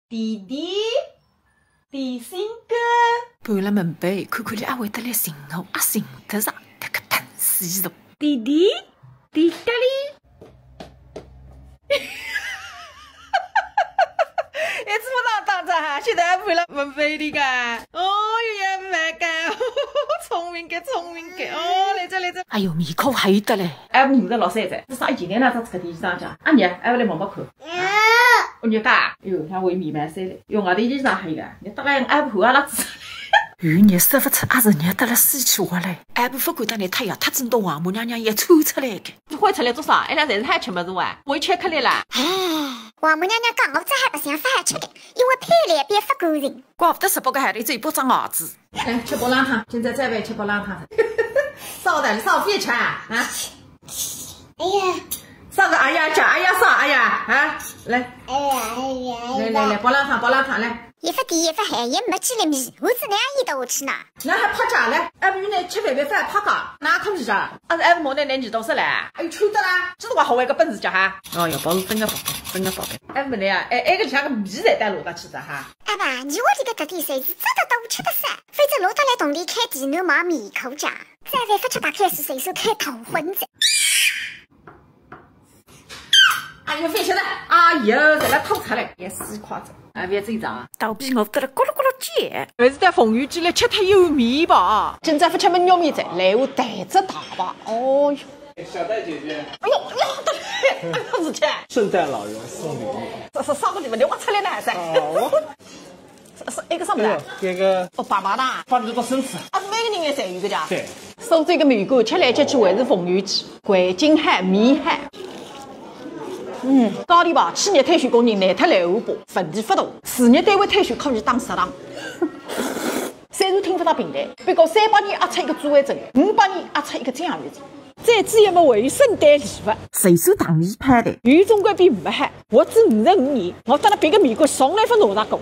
弟弟，弟心哥，搬了门背，看看你还会得来寻我，也寻不得上，这个笨死人！弟弟，弟咖喱。一次不当当着，现在还搬了门背的干。哦哟呀，蛮干，聪明个，聪明个。哦，来着来着。哎呦，面孔黑得嘞！哎，我的老三子，这啥一年了，他这个地上讲，阿娘，哎，我来摸摸看。我你干，哟，像会弥漫塞嘞，哟，我的衣裳还有个，你大概俺婆阿拉子。余热说不出，也是热得了死去活来。俺不管得你太阳，他真到王母娘娘也抽出来个。你会出来做啥？俺俩侪是海吃么子哇？我吃克来了。哎，王母娘娘讲我这还不像发吃的，因为配脸变法国人。怪不得18个孩子嘴巴长牙子。来吃波浪汤，现在再来吃波浪汤。烧的烧别吃啊！哎呀，烧个哎呀吃，哎呀烧，哎呀啊！来，来，波浪汤，波浪汤来。一发甜一发咸，也没几粒米，我只能一道去拿。那还怕假嘞？俺们呢吃饭饭怕假，哪可米家？俺是莫那你倒是来，哎呦抽得啦！这是我好一个本事叫哈。哦哟，宝贝，真个宝贝，真个宝贝。俺们呢呀，哎个像个米在带落到去的哈。阿爸，你屋里个特点谁是真的都吃得噻？否则落到来洞里开地牛毛米口家，再万不吃白开水随手开头荤子。哎呦，费心了！哎呦，在那吐出来，也死夸张。哎，别嘴脏，倒闭我得了咕噜咕噜叫。还是在风雨季来吃太有米吧？今朝不吃焖肉米菜，来我带着大吧。哦哟，小戴姐姐，哎呦，哎呀，不是吃。圣诞老人送礼物。这是啥个地方？你我出来了还是？是一个什么的？这个哦，爸爸的。放这个生吃。啊，每个人也侪有个家。对。收这个米果，吃来吃去还是风雨季，环境好，米好。高里吧，企业退休工人难脱来后吧，问题不大。事业单位退休可以当食堂。虽然听不到平台，不过300年压出一个主委证，500年压出一个蒋委证。再之一么卫生袋礼物，随手打一拍的。与中国比不好，我只55年，我当了别个美国从来不拿到过。